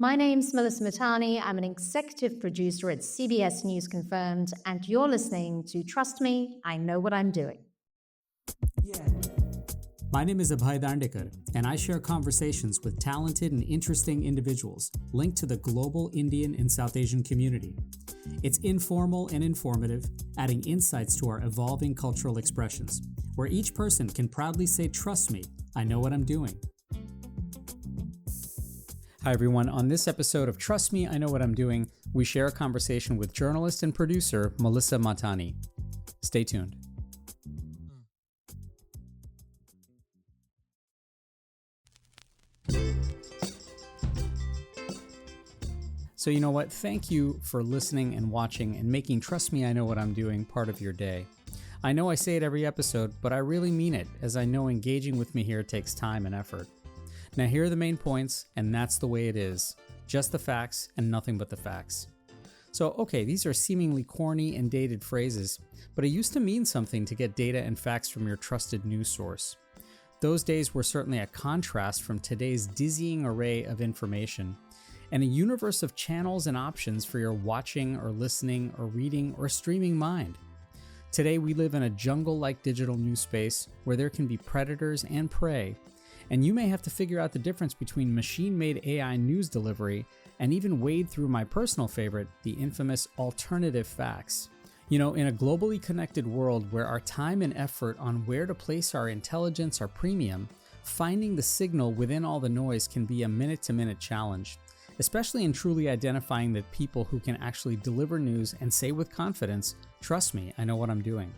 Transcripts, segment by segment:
My name's Melissa Mahtani. I'm an executive producer at CBS News Confirmed, and you're listening to Trust Me, I Know What I'm Doing. My name is Abhay Dandekar, and I share conversations with talented and interesting individuals linked to the global Indian and South Asian community. It's informal and informative, adding insights to our evolving cultural expressions, where each person can proudly say, "Trust me, I know what I'm doing." Hi everyone, on this episode of Trust Me, I Know What I'm Doing, we share a conversation with journalist and producer Melissa Mahtani. Stay tuned. So you know what? Thank you for listening and watching and making Trust Me, I Know What I'm Doing part of your day. I know I say it every episode, but I really mean it, as I know engaging with me here takes time and effort. Now here are the main points, and that's the way it is. Just the facts and nothing but the facts. So okay, these are seemingly corny and dated phrases, but it used to mean something to get data and facts from your trusted news source. Those days were certainly a contrast from today's dizzying array of information, and a universe of channels and options for your watching or listening or reading or streaming mind. Today we live in a jungle-like digital news space where there can be predators and prey, and you may have to figure out the difference between machine-made AI news delivery and even wade through my personal favorite, the infamous alternative facts. You know, in a globally connected world where our time and effort on where to place our intelligence are premium, finding the signal within all the noise can be a minute-to-minute challenge, especially in truly identifying the people who can actually deliver news and say with confidence, "Trust me, I know what I'm doing."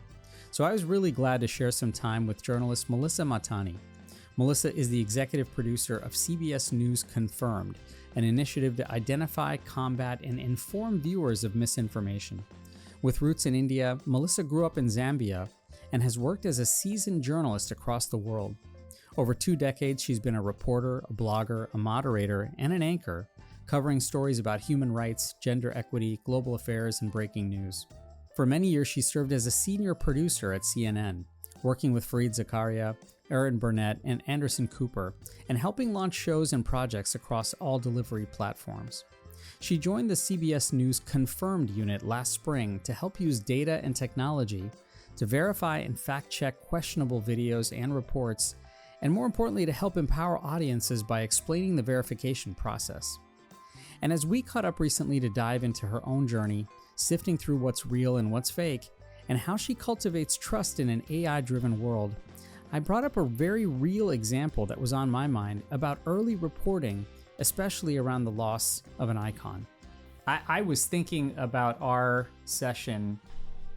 So I was really glad to share some time with journalist Melissa Mahtani. Melissa is the executive producer of CBS News Confirmed, an initiative to identify, combat, and inform viewers of misinformation. With roots in India, Melissa grew up in Zambia and has worked as a seasoned journalist across the world. Over 2 decades, she's been a reporter, a blogger, a moderator, and an anchor, covering stories about human rights, gender equity, global affairs, and breaking news. For many years, she served as a senior producer at CNN, working with Fareed Zakaria, Erin Burnett, and Anderson Cooper, and helping launch shows and projects across all delivery platforms. She joined the CBS News Confirmed unit last spring to help use data and technology to verify and fact-check questionable videos and reports, and more importantly, to help empower audiences by explaining the verification process. And as we caught up recently to dive into her own journey, sifting through what's real and what's fake, and how she cultivates trust in an AI-driven world, I brought up a very real example that was on my mind about early reporting, especially around the loss of an icon. I was thinking about our session,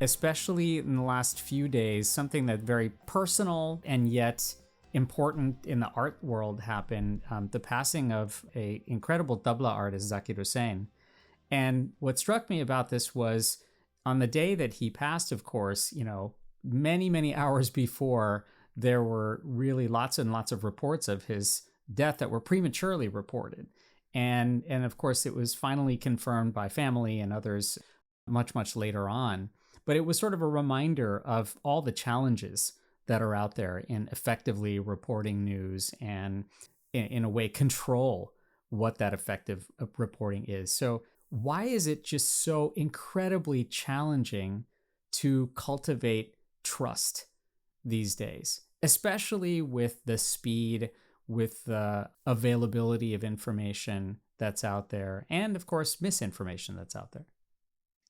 especially in the last few days, something that very personal and yet important in the art world happened, the passing of an incredible tabla artist, Zakir Hussain. And what struck me about this was on the day that he passed, of course, many, many hours before, there were really lots and lots of reports of his death that were prematurely reported. And of course, it was finally confirmed by family and others much, much later on. But it was sort of a reminder of all the challenges that are out there in effectively reporting news and, in a way, control what that effective reporting is. So why is it just so incredibly challenging to cultivate trust these days, especially with the speed, with the availability of information that's out there, and of course, misinformation that's out there?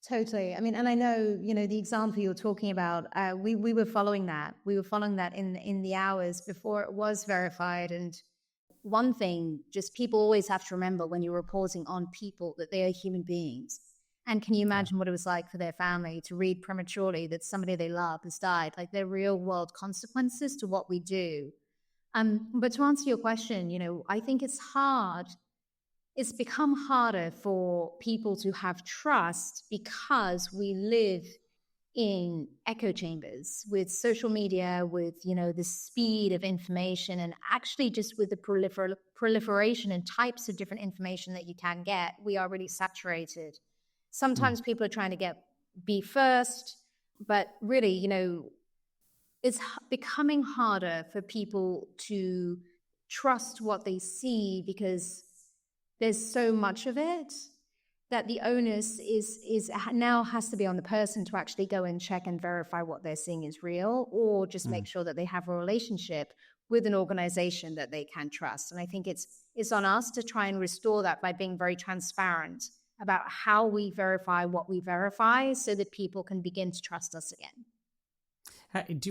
Totally. I mean, and I know, the example you're talking about, we were following that. We were following that in the hours before it was verified. And one thing, just people always have to remember when you're reporting on people that they are human beings. And can you imagine what it was like for their family to read prematurely that somebody they love has died? Like, there are real world consequences to what we do. But to answer your question, I think it's hard. It's become harder for people to have trust because we live in echo chambers with social media, with, the speed of information, and actually just with the proliferation and types of different information that you can get, we are really saturated. Sometimes people are trying to be first, but really, it's becoming harder for people to trust what they see because there's so much of it that the onus is now has to be on the person to actually go and check and verify what they're seeing is real, or just make sure that they have a relationship with an organization that they can trust. And I think it's on us to try and restore that by being very transparent about how we verify what we verify so that people can begin to trust us again.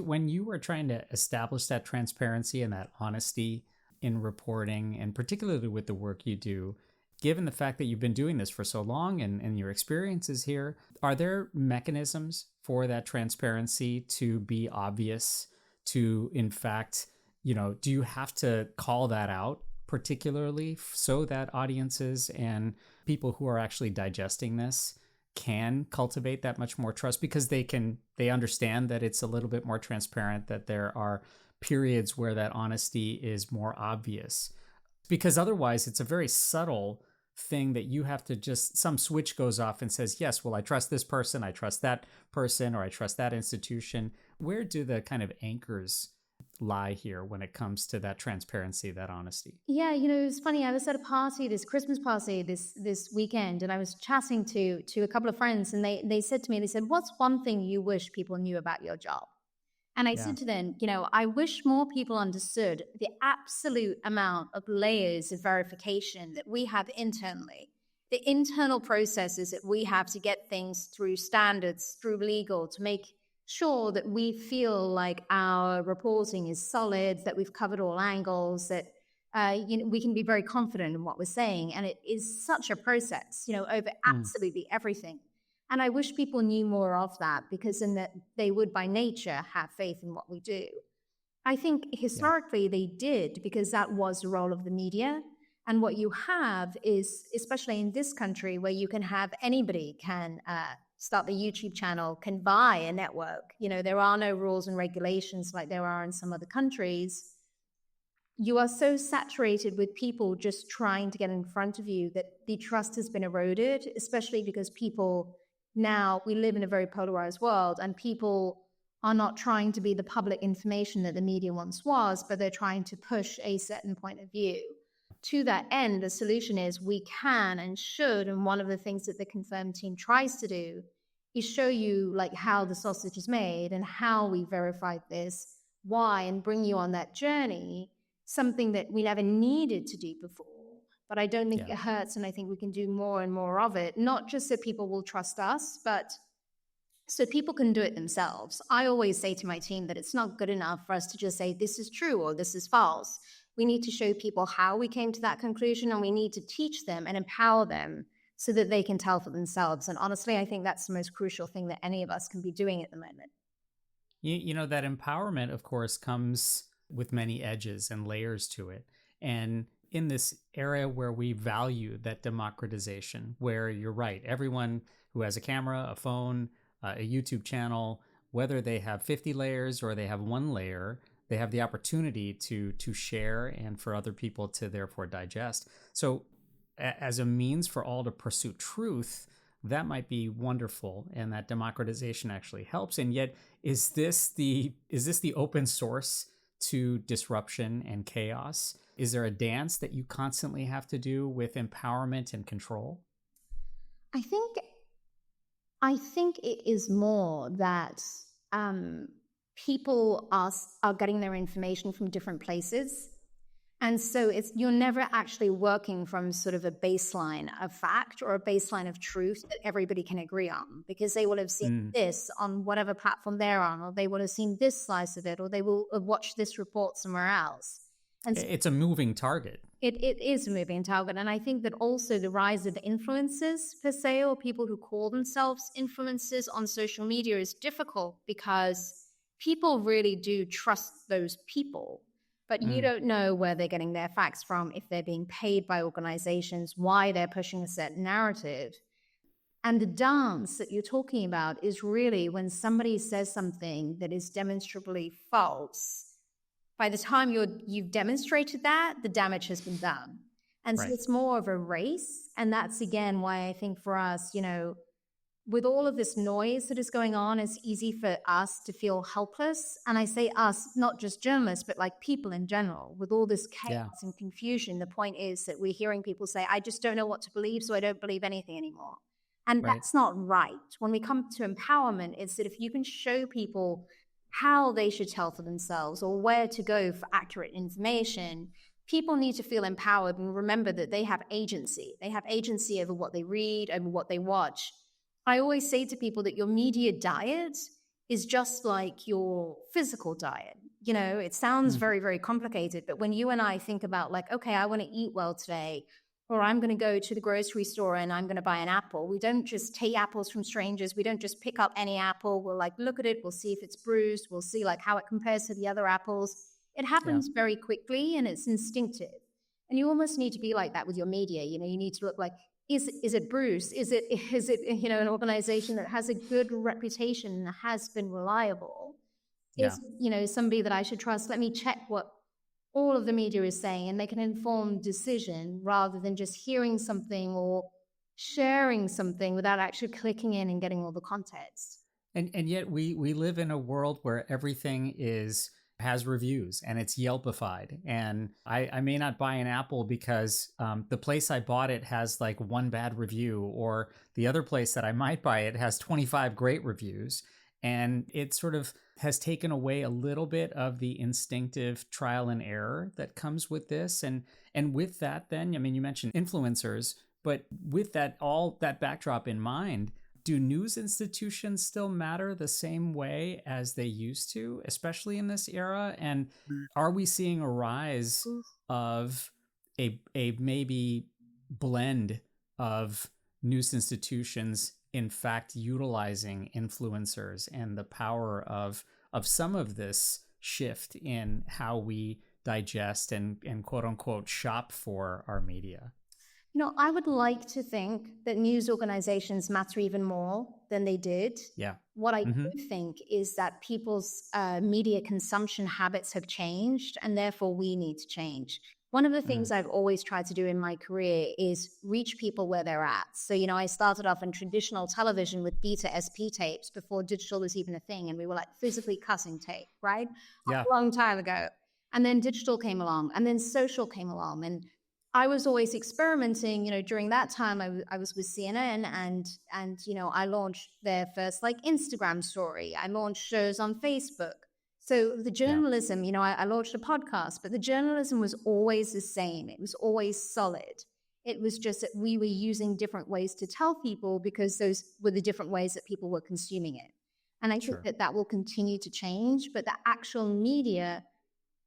When you were trying to establish that transparency and that honesty in reporting, and particularly with the work you do, given the fact that you've been doing this for so long and your experiences here, are there mechanisms for that transparency to be obvious, to, in fact, do you have to call that out particularly so that audiences and people who are actually digesting this can cultivate that much more trust, because they understand that it's a little bit more transparent, that there are periods where that honesty is more obvious? Because otherwise it's a very subtle thing that you have to just, some switch goes off and says, yes, well, I trust this person, I trust that person, or I trust that institution. Where do the kind of anchors lie here when it comes to that transparency, that honesty? Yeah, it was funny. I was at a party, this Christmas party this weekend, and I was chatting to a couple of friends, and they said to me, they said, what's one thing you wish people knew about your job? And I said to them, I wish more people understood the absolute amount of layers of verification that we have internally, the internal processes that we have to get things through standards, through legal, to make sure that we feel like our reporting is solid, that we've covered all angles, that we can be very confident in what we're saying. And it is such a process, over absolutely everything. And I wish people knew more of that, because then that they would by nature have faith in what we do. I think historically they did, because that was the role of the media. And what you have is, especially in this country, where you can have anybody can start the YouTube channel, can buy a network. There are no rules and regulations like there are in some other countries. You are so saturated with people just trying to get in front of you that the trust has been eroded, especially because people now, we live in a very polarized world, and people are not trying to be the public information that the media once was, but they're trying to push a certain point of view. To that end, the solution is we can and should, and one of the things that the Confirm team tries to do is show you like how the sausage is made and how we verified this, why, and bring you on that journey, something that we never needed to do before. But I don't think it hurts, and I think we can do more and more of it, not just so people will trust us, but so people can do it themselves. I always say to my team that it's not good enough for us to just say this is true or this is false. We need to show people how we came to that conclusion, and we need to teach them and empower them so that they can tell for themselves. And honestly, I think that's the most crucial thing that any of us can be doing at the moment. That empowerment, of course, comes with many edges and layers to it. And in this area where we value that democratization, where you're right, everyone who has a camera, a phone, a YouTube channel, whether they have 50 layers or they have one layer, they have the opportunity to share and for other people to therefore digest. So as a means for all to pursue truth, that might be wonderful, and that democratization actually helps. And yet, is this the open source to disruption and chaos? Is there a dance that you constantly have to do with empowerment and control? I think it is more that people are getting their information from different places. And so you're never actually working from sort of a baseline of fact or a baseline of truth that everybody can agree on, because they will have seen this on whatever platform they're on, or they will have seen this slice of it, or they will have watched this report somewhere else. And so it's a moving target. It is a moving target. And I think that also the rise of influencers per se, or people who call themselves influencers on social media, is difficult because people really do trust those people. But you don't know where they're getting their facts from, if they're being paid by organizations, why they're pushing a certain narrative. And the dance that you're talking about is really when somebody says something that is demonstrably false. By the time you've demonstrated that, the damage has been done. And so it's more of a race. And that's, again, why I think for us, with all of this noise that is going on, it's easy for us to feel helpless. And I say us, not just journalists, but like people in general, with all this Yeah. chaos and confusion. The point is that we're hearing people say, I just don't know what to believe, so I don't believe anything anymore. And Right. that's not right. When we come to empowerment, it's that if you can show people how they should tell for themselves or where to go for accurate information, people need to feel empowered and remember that they have agency. They have agency over what they read, over what they watch. I always say to people that your media diet is just like your physical diet. You know, it sounds very, very complicated, but when you and I think about like, okay, I want to eat well today, or I'm going to go to the grocery store and I'm going to buy an apple. We don't just take apples from strangers. We don't just pick up any apple. We'll like look at it. We'll see if it's bruised. We'll see like how it compares to the other apples. It happens very quickly and it's instinctive. And you almost need to be like that with your media. You know, you need to look like, is it Bruce? Is it you know, an organization that has a good reputation and has been reliable? Yeah. Is, you know, somebody that I should trust? Let me check what all of the media is saying and make an informed decision rather than just hearing something or sharing something without actually clicking in and getting all the context. And yet we live in a world where everything has reviews and it's Yelpified. And I may not buy an apple because the place I bought it has like one bad review, or the other place that I might buy it has 25 great reviews. And it sort of has taken away a little bit of the instinctive trial and error that comes with this. And with that, then, I mean, you mentioned influencers, but with that, all that backdrop in mind, do news institutions still matter the same way as they used to, especially in this era? And are we seeing a rise of a maybe blend of news institutions in fact utilizing influencers and the power of some of this shift in how we digest and quote unquote shop for our media? You know, I would like to think that news organizations matter even more than they did. Yeah. What I do think is that people's media consumption habits have changed, and therefore we need to change. One of the things I've always tried to do in my career is reach people where they're at. So, you know, I started off in traditional television with beta SP tapes before digital was even a thing, and we were like physically cutting tape, right? Yeah. A long time ago. And then digital came along, and then social came along, and I was always experimenting. You know, during that time, I was with CNN, and you know, I launched their first like Instagram story. I launched shows on Facebook. So the journalism, you know, I launched a podcast, but the journalism was always the same. It was always solid. It was just that we were using different ways to tell people because those were the different ways that people were consuming it. And I think that will continue to change, but the actual media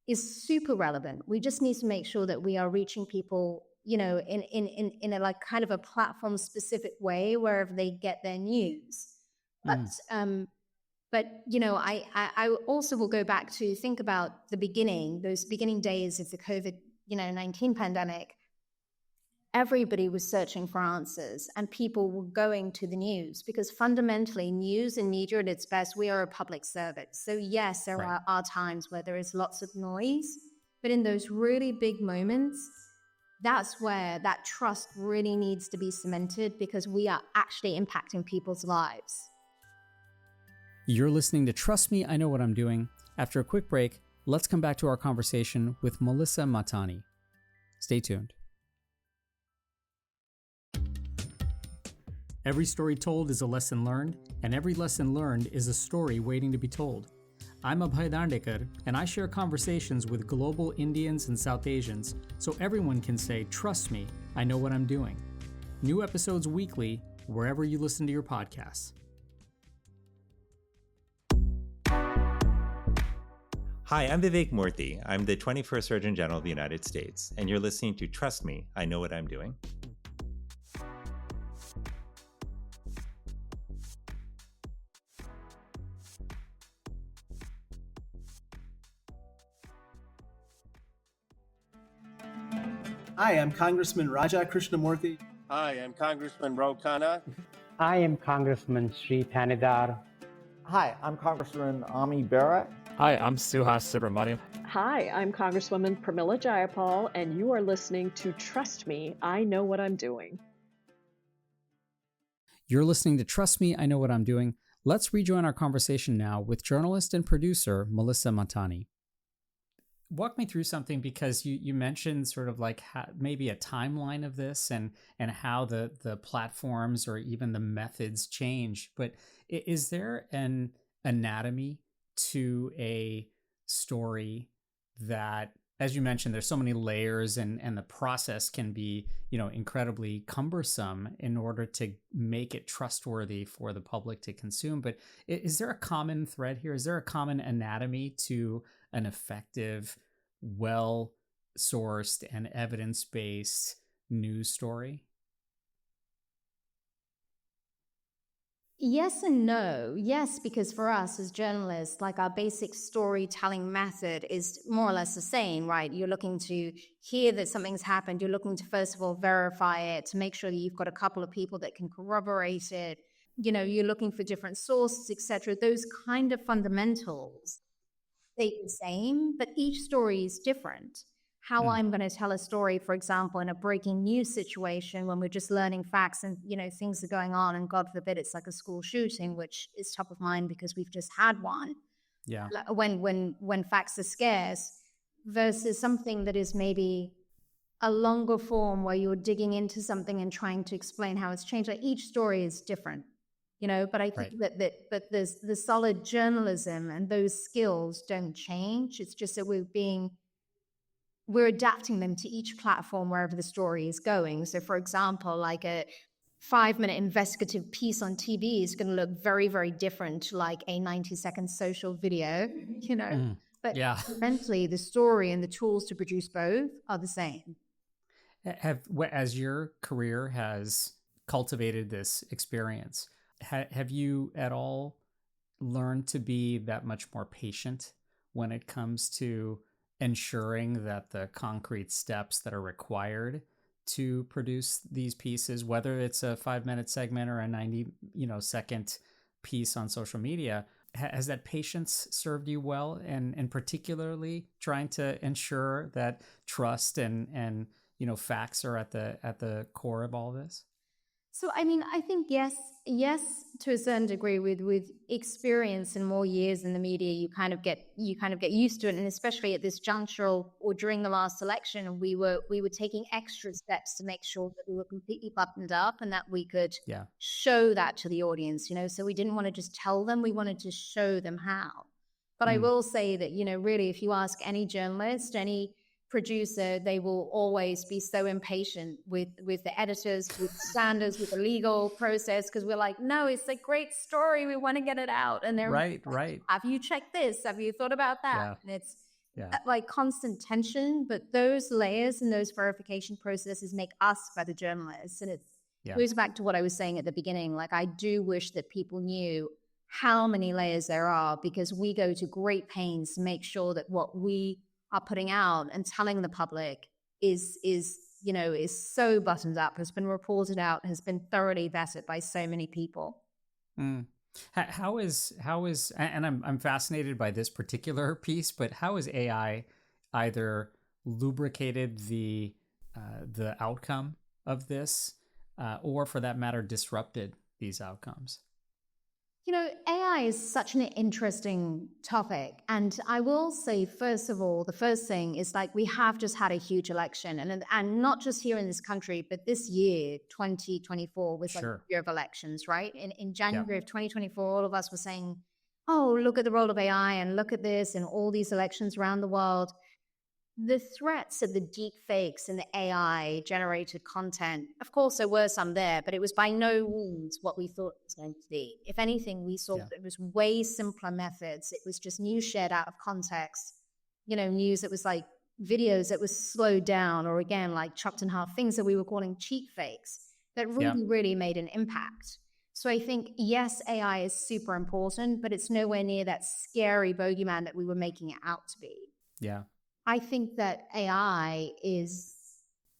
is super relevant. We just need to make sure that we are reaching people, you know, in a like kind of a platform specific way wherever they get their news. But you know, I also will go back to think about the beginning, those beginning days of the COVID-19 pandemic. Everybody was searching for answers and people were going to the news because fundamentally news and media at its best, we are a public service. So yes, there are times where there is lots of noise, but in those really big moments, that's where that trust really needs to be cemented because we are actually impacting people's lives. You're listening to Trust Me, I Know What I'm Doing. After a quick break, let's come back to our conversation with Melissa Mahtani. Stay tuned. Every story told is a lesson learned, and every lesson learned is a story waiting to be told. I'm Abhay Dandekar, and I share conversations with global Indians and South Asians so everyone can say, trust me, I know what I'm doing. New episodes weekly, wherever you listen to your podcasts. Hi, I'm Vivek Murthy. I'm the 21st Surgeon General of the United States, and you're listening to Trust Me, I Know What I'm Doing. Hi, I'm Congressman Raja Krishnamurthy. Hi, I'm Congressman Ro Khanna. I am Congressman Sri Thanedar. Hi, I'm Congressman Ami Bera. Hi, I'm Suhas Subramaniam. Hi, I'm Congresswoman Pramila Jayapal, and you are listening to Trust Me, I Know What I'm Doing. You're listening to Trust Me, I Know What I'm Doing. Let's rejoin our conversation now with journalist and producer Melissa Mahtani. Walk me through something, because you mentioned sort of like maybe a timeline of this and how the platforms or even the methods change. But is there an anatomy to a story that, as you mentioned, there's so many layers and the process can be, incredibly cumbersome in order to make it trustworthy for the public to consume. But is there a common thread here? Is there a common anatomy to an effective, well-sourced and evidence-based news story? Yes and no. Yes, because for us as journalists, like our basic storytelling method is more or less the same, right? You're looking to hear that something's happened. You're looking to, first of all, verify it, to make sure that you've got a couple of people that can corroborate it. You're looking for different sources, etc. Those kind of fundamentals stay the same, but each story is different. How I'm going to tell a story, for example, in a breaking news situation when we're just learning facts and, things are going on, and God forbid it's like a school shooting, which is top of mind because we've just had one. Yeah. When facts are scarce, versus something that is maybe a longer form where you're digging into something and trying to explain how it's changed. Like each story is different. But I think that there's the solid journalism and those skills don't change. It's just that we're adapting them to each platform wherever the story is going. So for example, like a 5-minute investigative piece on TV is going to look very, very different to like a 90-second social video, but fundamentally the story and the tools to produce both are the same. As your career has cultivated this experience, have you at all learned to be that much more patient when it comes to ensuring that the concrete steps that are required to produce these pieces, whether it's a 5-minute segment or a 90-second piece on social media, has that patience served you well? And particularly trying to ensure that trust and facts are at the core of all this? So, I think yes, to a certain degree. With experience and more years in the media, you kind of get used to it, and especially at this juncture or during the last election, we were taking extra steps to make sure that we were completely buttoned up and that we could show that to the audience. So we didn't want to just tell them; we wanted to show them how. But I will say that really, if you ask any journalist, any producer, they will always be so impatient with the editors, with standards, with the legal process, because we're like, no, it's a great story, we want to get it out, and they're right. Have you checked this? Have you thought about that? Yeah. And it's like constant tension, but those layers and those verification processes make us better journalists. And it goes back to what I was saying at the beginning. Like, I do wish that people knew how many layers there are, because we go to great pains to make sure that what we are putting out and telling the public is so buttoned up, has been reported out, has been thoroughly vetted by so many people. How is and I'm fascinated by this particular piece, but how has AI either lubricated the outcome of this, or for that matter, disrupted these outcomes? AI is such an interesting topic. And I will say, first of all, the first thing is, like, we have just had a huge election, and not just here in this country, but this year, 2024, was like a year of elections, right? In January of 2024, all of us were saying, oh, look at the role of AI and look at this and all these elections around the world. The threats of the deep fakes and the AI generated content, of course, there were some there, but it was by no means what we thought it was going to be. If anything, we saw that it was way simpler methods. It was just news shared out of context, news that was like videos that was slowed down, or again, like chopped in half, things that we were calling cheap fakes that really, really made an impact. So I think, yes, AI is super important, but it's nowhere near that scary bogeyman that we were making it out to be. Yeah. I think that AI is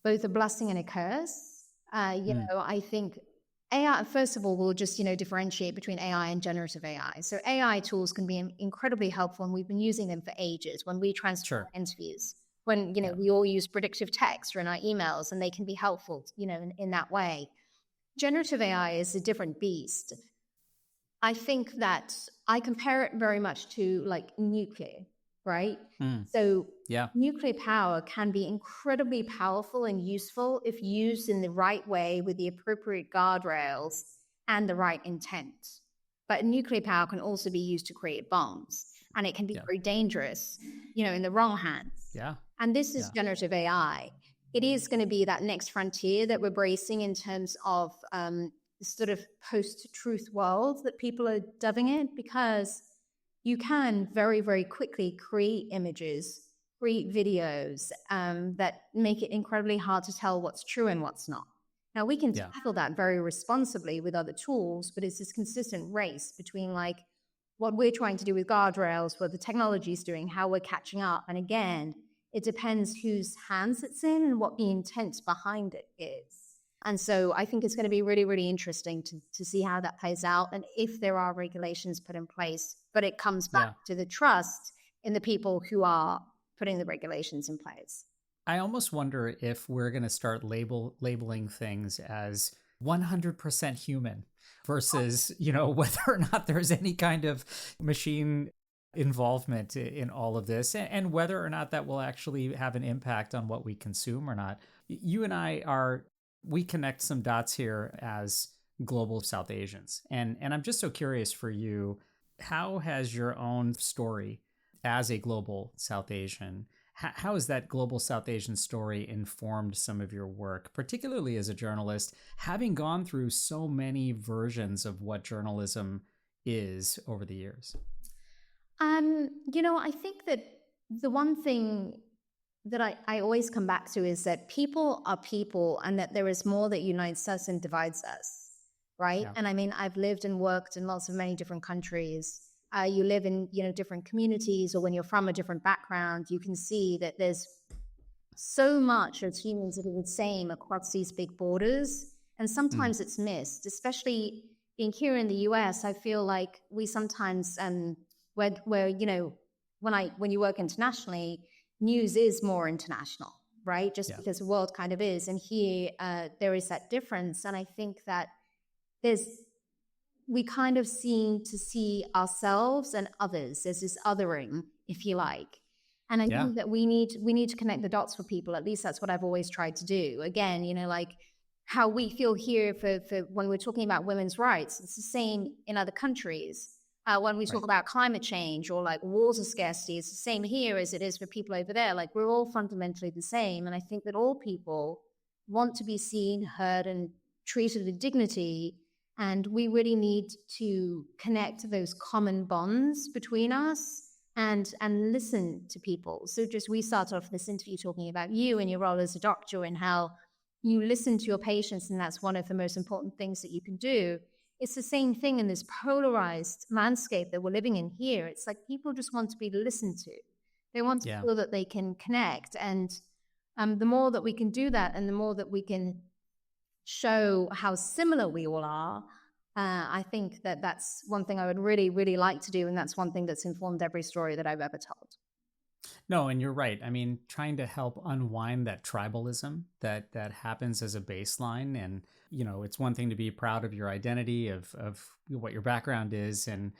both a blessing and a curse. I think AI, first of all, will just, differentiate between AI and generative AI. So AI tools can be incredibly helpful, and we've been using them for ages. When we transcribe interviews, when, we all use predictive text or in our emails, and they can be helpful, in that way. generative AI is a different beast. I think that I compare it very much to like nuclear, right? So Yeah. nuclear power can be incredibly powerful and useful if used in the right way with the appropriate guardrails and the right intent. But nuclear power can also be used to create bombs, and it can be very dangerous, in the wrong hands. Yeah. And this is generative AI. It is going to be that next frontier that we're bracing in terms of sort of post-truth world that people are dubbing it, because you can very, very quickly create images, create videos that make it incredibly hard to tell what's true and what's not. Now, we can tackle that very responsibly with other tools, but it's this consistent race between like what we're trying to do with guardrails, what the technology is doing, how we're catching up. And again, it depends whose hands it's in and what the intent behind it is. And so I think it's going to be really, really interesting to see how that plays out and if there are regulations put in place. But it comes back to the trust in the people who are putting the regulations in place. I almost wonder if we're going to start labeling things as 100% human versus, whether or not there's any kind of machine involvement in all of this, and whether or not that will actually have an impact on what we consume or not. You and we connect some dots here as global South Asians. And I'm just so curious for you, how has your own story as a global South Asian, how has that global South Asian story informed some of your work, particularly as a journalist, having gone through so many versions of what journalism is over the years? I think that the one thing that I always come back to is that people are people, and that there is more that unites us and divides us, right? Yeah. And I mean, I've lived and worked in many different countries. You live in, different communities, or when you're from a different background, you can see that there's so much as humans that are the same across these big borders. And sometimes it's missed, especially being here in the US. I feel like we sometimes, when you work internationally, news is more international, right? Just because the world kind of is. And here there is that difference. And I think that we kind of seem to see ourselves and others. There's this othering, if you like. And I think that we need to connect the dots for people. At least that's what I've always tried to do. Again, like how we feel here for when we're talking about women's rights, it's the same in other countries. When we talk about climate change or like water scarcity, it's the same here as it is for people over there. Like we're all fundamentally the same. And I think that all people want to be seen, heard, and treated with dignity. And we really need to connect those common bonds between us and listen to people. So we started off this interview talking about you and your role as a doctor and how you listen to your patients. And that's one of the most important things that you can do. It's the same thing in this polarized landscape that we're living in here. It's like people just want to be listened to. They want to feel that they can connect. And the more that we can do that and the more that we can show how similar we all are, I think that that's one thing I would really, really like to do. And that's one thing that's informed every story that I've ever told. No, and you're right. I mean, trying to help unwind that tribalism that happens as a baseline. And, it's one thing to be proud of your identity, of what your background is. And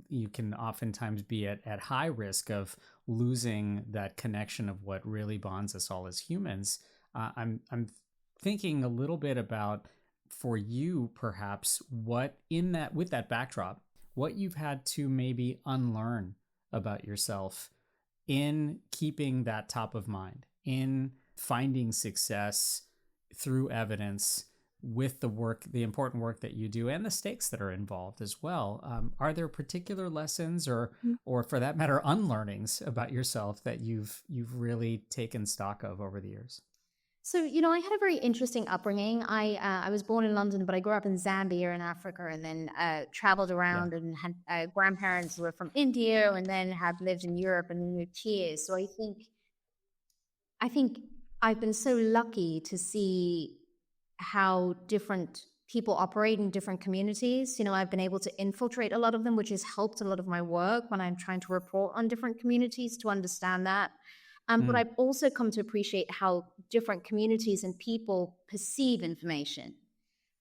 you can oftentimes be at high risk of losing that connection of what really bonds us all as humans. I'm thinking a little bit about, for you, perhaps, what with that backdrop, what you've had to maybe unlearn about yourself in keeping that top of mind, in finding success through evidence with the important work that you do and the stakes that are involved as well. Are there particular lessons or for that matter, unlearnings about yourself that you've really taken stock of over the years? So, I had a very interesting upbringing. I was born in London, but I grew up in Zambia in Africa, and then traveled around and had grandparents who were from India, and then have lived in Europe and moved here. So I think I've been so lucky to see how different people operate in different communities. I've been able to infiltrate a lot of them, which has helped a lot of my work when I'm trying to report on different communities to understand that. But I've also come to appreciate how different communities and people perceive information.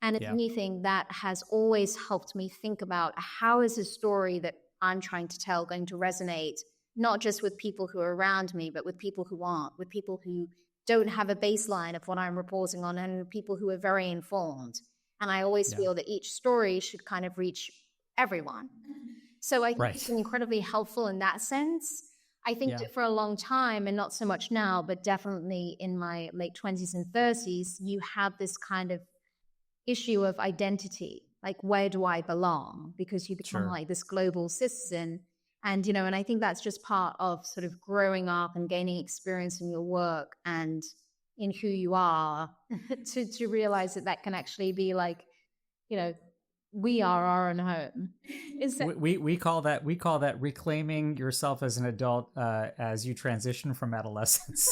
And if Yeah. anything, that has always helped me think about how is a story that I'm trying to tell going to resonate, not just with people who are around me, but with people who aren't, with people who don't have a baseline of what I'm reporting on, and people who are very informed. And I always Yeah. feel that each story should kind of reach everyone. So I think Right. it's been incredibly helpful in that sense. I think Yeah. that for a long time, and not so much now, but definitely in my late 20s and 30s, you have this kind of issue of identity. Like, where do I belong? Because you become Sure. like this global citizen. And, and I think that's just part of sort of growing up and gaining experience in your work and in who you are to realize that can actually be like, we are our own home. We call that reclaiming yourself as an adult as you transition from adolescence.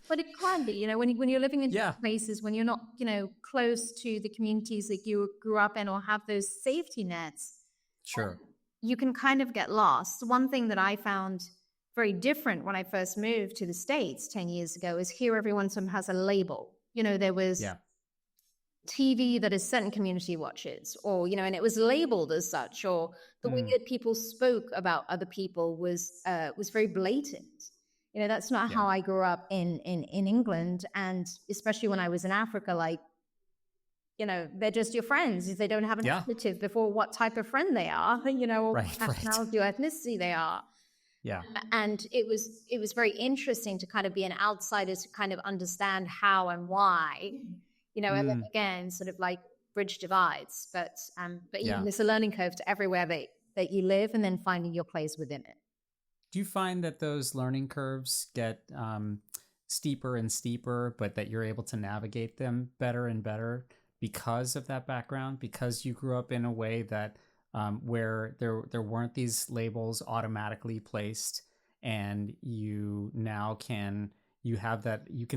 But it can be, when you're living in Yeah. places, when you're not, close to the communities that you grew up in or have those safety nets, Sure. you can kind of get lost. One thing that I found very different when I first moved to the States 10 years ago is here everyone has a label. There was TV that a certain community watches, or, and it was labeled as such, or the way that people spoke about other people was very blatant. That's not how I grew up in England. And especially when I was in Africa, like, they're just your friends. If they don't have an adjective before what type of friend they are, or what nationality or ethnicity they are. Yeah. And it was very interesting to kind of be an outsider to kind of understand how and why, and then again, sort of like bridge divides. But there's a learning curve to everywhere that you live, and then finding your place within it. Do you find that those learning curves get steeper and steeper, but that you're able to navigate them better and better because of that background, because you grew up in a way that where there weren't these labels automatically placed, and you now can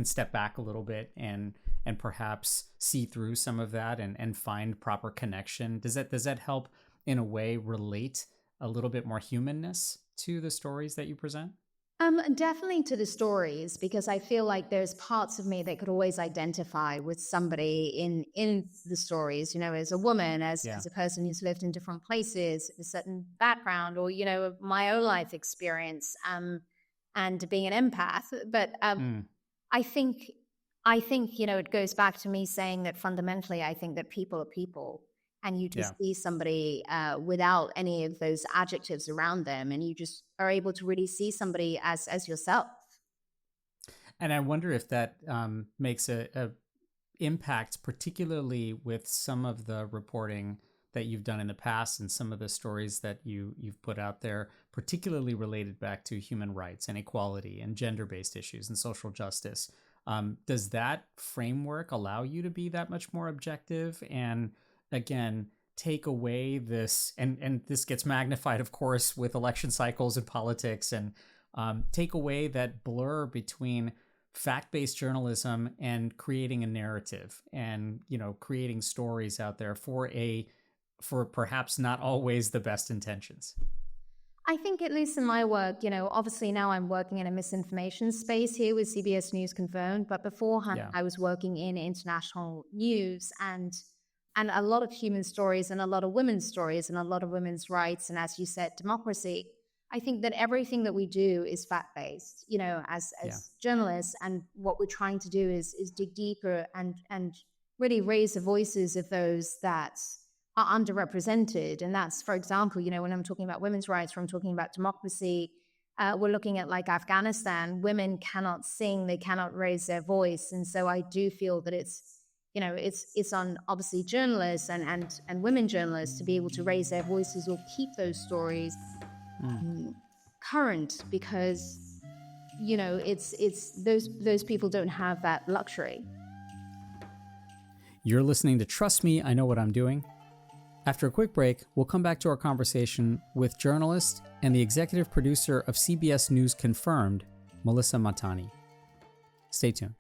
step back a little bit and perhaps see through some of that and find proper connection? Does that help in a way relate a little bit more humanness to the stories that you present? Definitely to the stories, because I feel like there's parts of me that could always identify with somebody in the stories, as a woman, as a person who's lived in different places, a certain background, or, my own life experience, and being an empath. But I think, it goes back to me saying that fundamentally, I think that people are people. And you just see somebody without any of those adjectives around them, and you just are able to really see somebody as yourself. And I wonder if that makes a impact, particularly with some of the reporting that you've done in the past and some of the stories that you've put out there, particularly related back to human rights and equality and gender-based issues and social justice. Does that framework allow you to be that much more objective and, again, take away this, and this gets magnified, of course, with election cycles and politics, and take away that blur between fact-based journalism and creating a narrative and, creating stories out there for perhaps not always the best intentions? I think, at least in my work, obviously now I'm working in a misinformation space here with CBS News Confirmed, but beforehand I was working in international news and a lot of human stories and a lot of women's stories and a lot of women's rights. And as you said, democracy. I think that everything that we do is fact-based, as journalists. And what we're trying to do is dig deeper and really raise the voices of those that are underrepresented. And that's, for example, when I'm talking about women's rights, or I'm talking about democracy, we're looking at like Afghanistan. Women cannot sing, they cannot raise their voice. And so I do feel that it's on obviously journalists and women journalists to be able to raise their voices or keep those stories current, because it's those people don't have that luxury. You're listening to Trust Me, I Know What I'm Doing. After a quick break, we'll come back to our conversation with journalist and the executive producer of CBS News Confirmed, Melissa Mahtani. Stay tuned.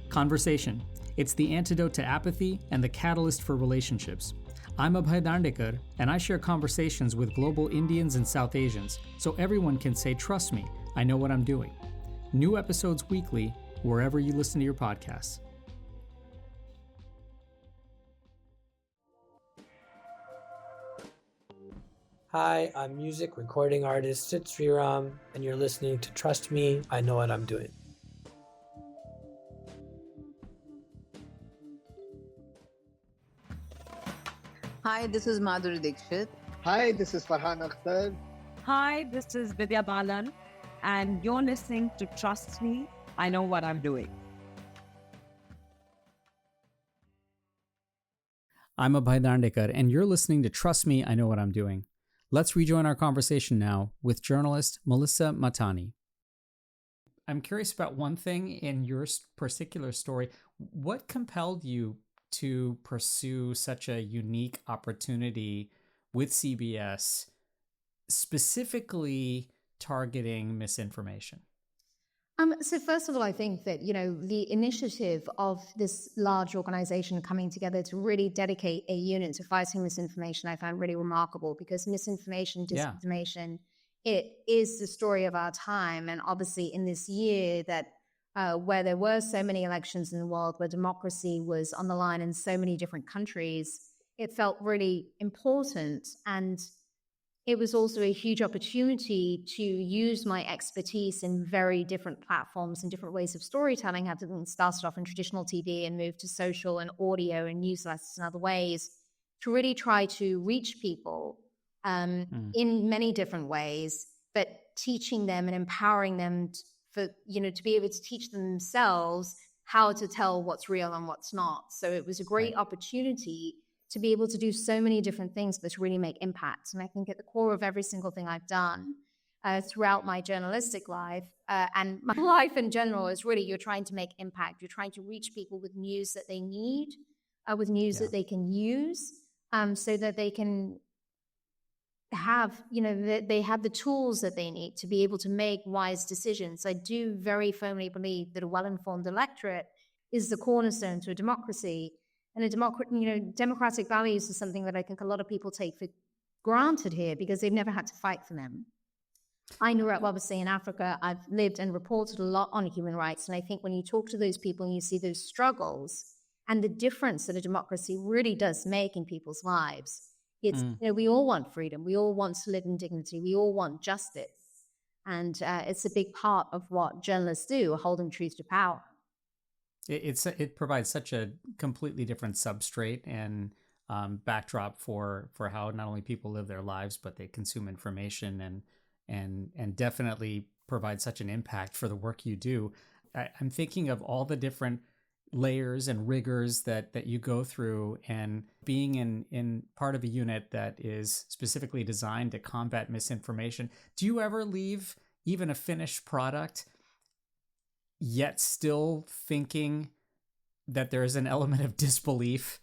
Conversation. It's the antidote to apathy and the catalyst for relationships. I'm Abhay Dandekar, and I share conversations with global Indians and South Asians, so everyone can say, trust me, I know what I'm doing. New episodes weekly, wherever you listen to your podcasts. Hi, I'm music recording artist Sid Sriram, and you're listening to Trust Me, I Know What I'm Doing. Hi, this is Madhuri Dixit. Hi, this is Farhan Akhtar. Hi, this is Vidya Balan, and you're listening to Trust Me, I Know What I'm Doing. I'm Abhay Dandekar, and you're listening to Trust Me, I Know What I'm Doing. Let's rejoin our conversation now with journalist Melissa Mahtani. I'm curious about one thing in your particular story. What compelled you to pursue such a unique opportunity with CBS, specifically targeting misinformation? So first of all, I think that, the initiative of this large organization coming together to really dedicate a unit to fighting misinformation, I found really remarkable, because misinformation, disinformation, it is the story of our time. And obviously in this year that where there were so many elections in the world, where democracy was on the line in so many different countries, it felt really important. And it was also a huge opportunity to use my expertise in very different platforms and different ways of storytelling, having started off in traditional TV and moved to social and audio and newsletters and other ways, to really try to reach people in many different ways, but teaching them and empowering them to be able to teach themselves how to tell what's real and what's not. So it was a great opportunity to be able to do so many different things, but to really make impact. And I think at the core of every single thing I've done throughout my journalistic life and my life in general is really, you're trying to make impact. You're trying to reach people with news that they need, with news that they can use, so that they can have, they have the tools that they need to be able to make wise decisions. I do very firmly believe that a well-informed electorate is the cornerstone to a democracy. And democratic values is something that I think a lot of people take for granted here because they've never had to fight for them. I grew up, obviously, in Africa. I've lived and reported a lot on human rights. And I think when you talk to those people and you see those struggles and the difference that a democracy really does make in people's lives, it's, we all want freedom. We all want to live in dignity. We all want justice. And it's a big part of what journalists do, holding truth to power. It provides such a completely different substrate and backdrop for how not only people live their lives, but they consume information and definitely provide such an impact for the work you do. I'm thinking of all the different layers and rigors that you go through, and being in part of a unit that is specifically designed to combat misinformation. Do you ever leave even a finished product yet still thinking that there is an element of disbelief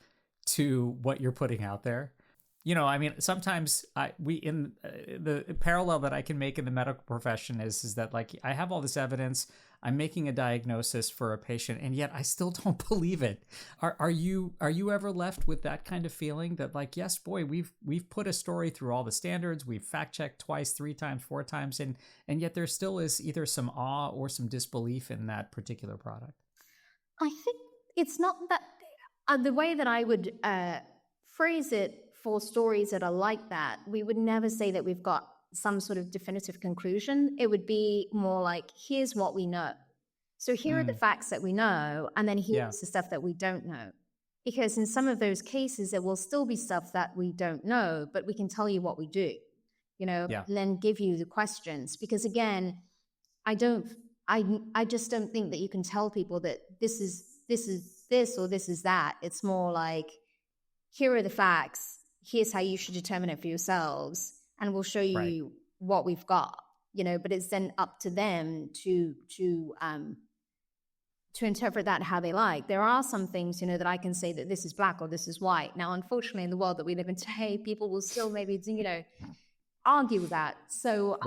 to what you're putting out there? Sometimes the parallel that I can make in the medical profession is that, like, I have all this evidence, I'm making a diagnosis for a patient, and yet I still don't believe it. Are you ever left with that kind of feeling that, like, yes, boy, we've put a story through all the standards, we've fact checked twice, 3 times, 4 times, and yet there still is either some awe or some disbelief in that particular product? I think it's not that the way that I would phrase it for stories that are like that, we would never say that we've got some sort of definitive conclusion. It would be more like, here's what we know. So here are the facts that we know, and then here's the stuff that we don't know. Because in some of those cases, there will still be stuff that we don't know, but we can tell you what we do, and then give you the questions. Because again, I just don't think that you can tell people that this is this or this is that. It's more like, here are the facts. Here's how you should determine it for yourselves, and we'll show you what we've got, but it's then up to them to interpret that how they like. There are some things, that I can say that this is black or this is white. Now, unfortunately, in the world that we live in today, people will still maybe, argue with that. So,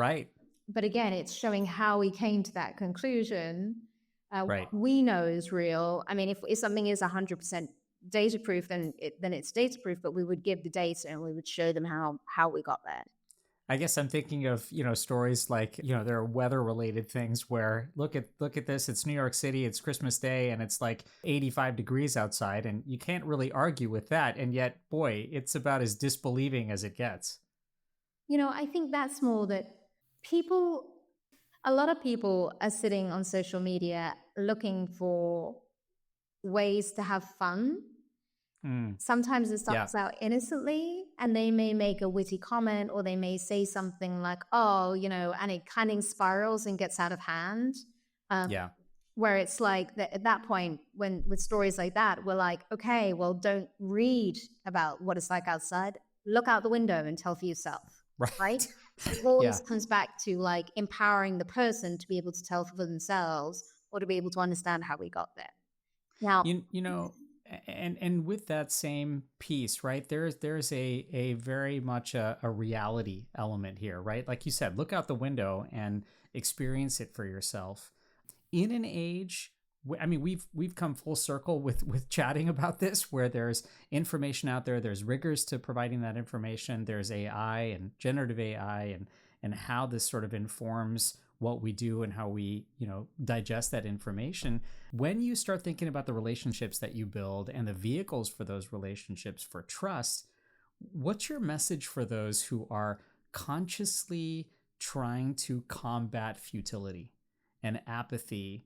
but again, it's showing how we came to that conclusion. What we know is real. I mean, if something is 100% data proof, then it's data proof, but we would give the data and we would show them how we got there. I guess I'm thinking of, stories like, there are weather related things where look at this, it's New York City, it's Christmas Day, and it's like 85 degrees outside, and you can't really argue with that. And yet, boy, it's about as disbelieving as it gets. I think that's more that a lot of people are sitting on social media looking for ways to have fun. Sometimes it starts out innocently, and they may make a witty comment, or they may say something like, oh, and it kind of spirals and gets out of hand. Where it's like at that point, when with stories like that, we're like, okay, well, don't read about what it's like outside. Look out the window and tell for yourself. Right? It always comes back to like empowering the person to be able to tell for themselves, or to be able to understand how we got there. Now, and with that same piece, right, there's a very much a reality element here, right? Like you said, look out the window and experience it for yourself. In an age, I mean, we've come full circle with chatting about this, where there's information out there, there's rigors to providing that information, there's AI and generative AI, and how this sort of informs what we do and how we, digest that information. When you start thinking about the relationships that you build and the vehicles for those relationships for trust, what's your message for those who are consciously trying to combat futility and apathy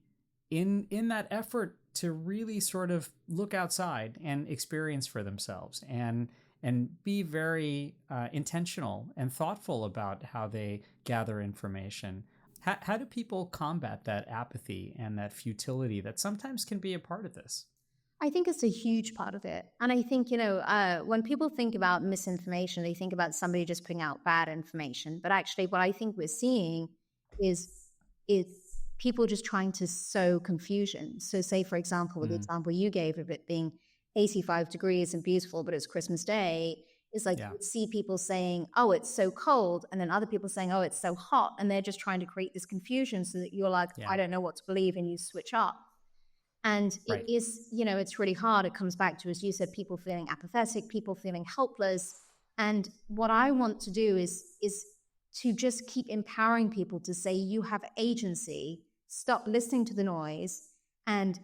in that effort to really sort of look outside and experience for themselves and be very intentional and thoughtful about how they gather information? How do people combat that apathy and that futility that sometimes can be a part of this? I think it's a huge part of it. And I think, when people think about misinformation, they think about somebody just putting out bad information. But actually, what I think we're seeing is people just trying to sow confusion. So say, for example, with the example you gave of it being 85 degrees and beautiful, but it's Christmas Day, it's like you would see people saying, oh, it's so cold, and then other people saying, oh, it's so hot, and they're just trying to create this confusion so that you're like, I don't know what to believe, and you switch up. And it is, it's really hard. It comes back to, as you said, people feeling apathetic, people feeling helpless. And what I want to do is to just keep empowering people to say, you have agency, stop listening to the noise, and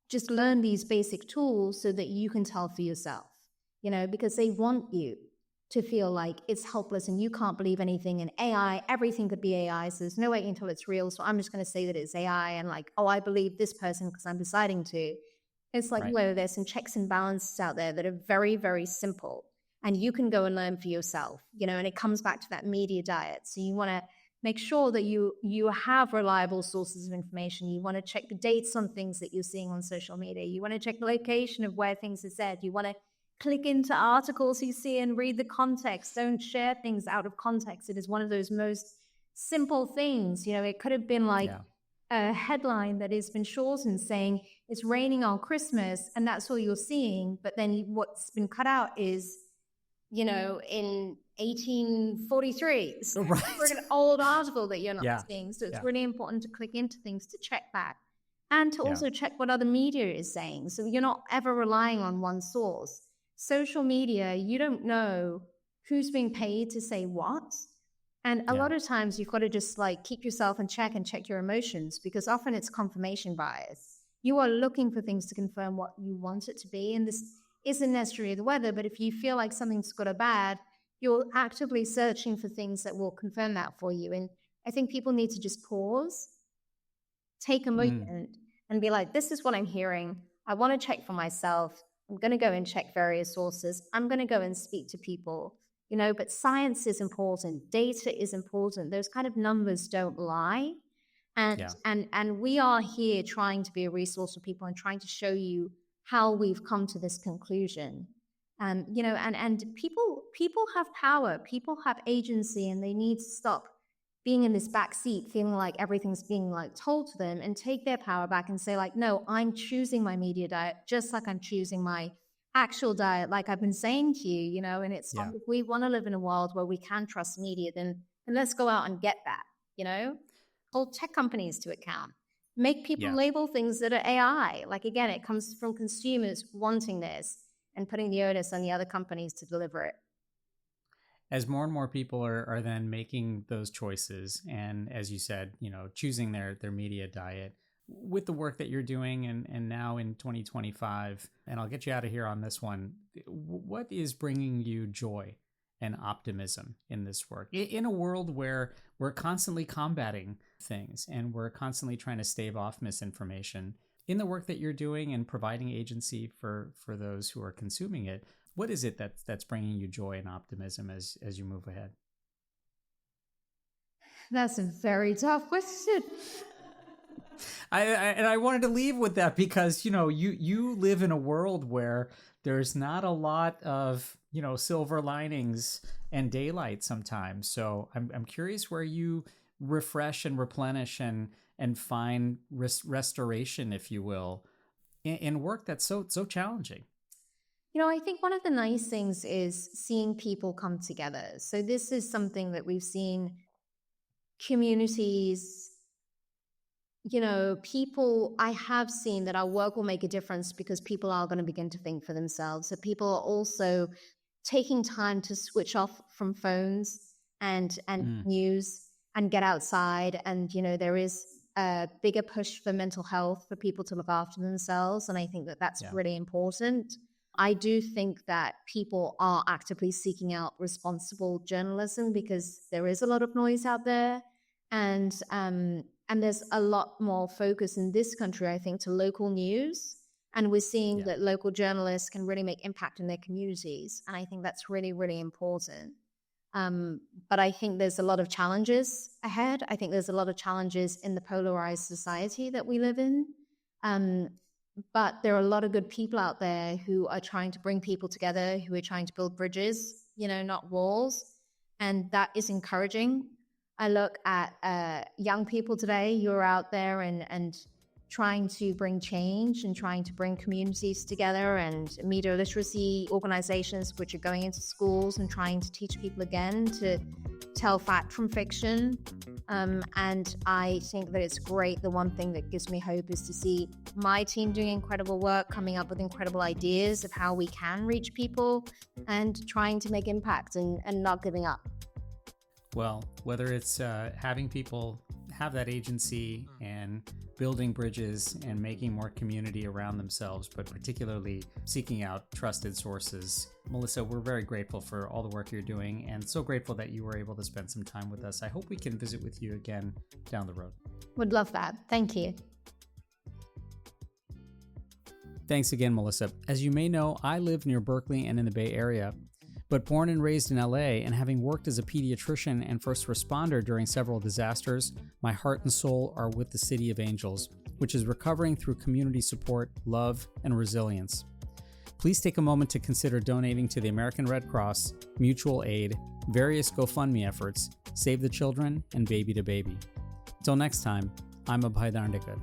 just learn these basic tools so that you can tell for yourself, because they want you to feel like it's helpless and you can't believe anything. And AI, everything could be AI. So there's no way until it's real. So I'm just going to say that it's AI and like, oh, I believe this person because I'm deciding to. It's like, there's some checks and balances out there that are very, very simple. And you can go and learn for yourself, and it comes back to that media diet. So you want to make sure that you have reliable sources of information. You want to check the dates on things that you're seeing on social media. You want to check the location of where things are said. You want to click into articles you see and read the context. Don't share things out of context. It is one of those most simple things. It could have been like a headline that has been shortened saying it's raining on Christmas, and that's all you're seeing. But then what's been cut out is, in 1843. It's an old article that you're not seeing. So it's really important to click into things to check back and to also check what other media is saying. So you're not ever relying on one source. Social media, you don't know who's being paid to say what. And a lot of times you've got to just like keep yourself in check and check your emotions, because often it's confirmation bias. You are looking for things to confirm what you want it to be. And this isn't necessarily the weather, but if you feel like something's good or bad, you're actively searching for things that will confirm that for you. And I think people need to just pause, take a moment and be like, this is what I'm hearing. I want to check for myself. I'm going to go and check various sources. I'm going to go and speak to people, but science is important. Data is important. Those kind of numbers don't lie. And we are here trying to be a resource for people and trying to show you how we've come to this conclusion. And people have power, people have agency, and they need to stop being in this back seat, feeling like everything's being like told to them, and take their power back and say like, no, I'm choosing my media diet, just like I'm choosing my actual diet, like I've been saying to you, and it's like, if we want to live in a world where we can trust media, then let's go out and get that, hold tech companies to account, make people label things that are AI. Like, again, it comes from consumers wanting this and putting the onus on the other companies to deliver it. as more and more people are then making those choices, and as you said, choosing their media diet, with the work that you're doing and now in 2025, and I'll get you out of here on this one, what is bringing you joy and optimism in this work? In a world where we're constantly combating things and we're constantly trying to stave off misinformation, in the work that you're doing and providing agency for those who are consuming it, what is it that's bringing you joy and optimism as you move ahead? That's a very tough question. I wanted to leave with that because, you live in a world where there's not a lot of, silver linings and daylight sometimes. So I'm curious where you refresh and replenish and find restoration, if you will, in work that's so challenging. I think one of the nice things is seeing people come together. So this is something that we've seen communities, people, I have seen that our work will make a difference because people are going to begin to think for themselves. So people are also taking time to switch off from phones and news and get outside. And, there is a bigger push for mental health, for people to look after themselves. And I think that that's really important. I do think that people are actively seeking out responsible journalism because there is a lot of noise out there. And there's a lot more focus in this country, I think, to local news. And we're seeing that local journalists can really make impact in their communities. And I think that's really, really important. But I think there's a lot of challenges ahead. I think there's a lot of challenges in the polarized society that we live in. But there are a lot of good people out there who are trying to bring people together, who are trying to build bridges, not walls. And that is encouraging. I look at young people today who are out there and trying to bring change and trying to bring communities together, and media literacy organizations which are going into schools and trying to teach people again to tell fact from fiction. And I think that it's great. The one thing that gives me hope is to see my team doing incredible work, coming up with incredible ideas of how we can reach people and trying to make impact and not giving up. Well, whether it's having people have that agency and building bridges and making more community around themselves, but particularly seeking out trusted sources. Melissa, we're very grateful for all the work you're doing and so grateful that you were able to spend some time with us. I hope we can visit with you again down the road. Would love that. Thank you. Thanks again, Melissa. As you may know, I live near Berkeley and in the Bay Area. But born and raised in LA and having worked as a pediatrician and first responder during several disasters, my heart and soul are with the City of Angels, which is recovering through community support, love, and resilience. Please take a moment to consider donating to the American Red Cross, Mutual Aid, various GoFundMe efforts, Save the Children, and Baby to Baby. Till next time, I'm Abhay Dandekar.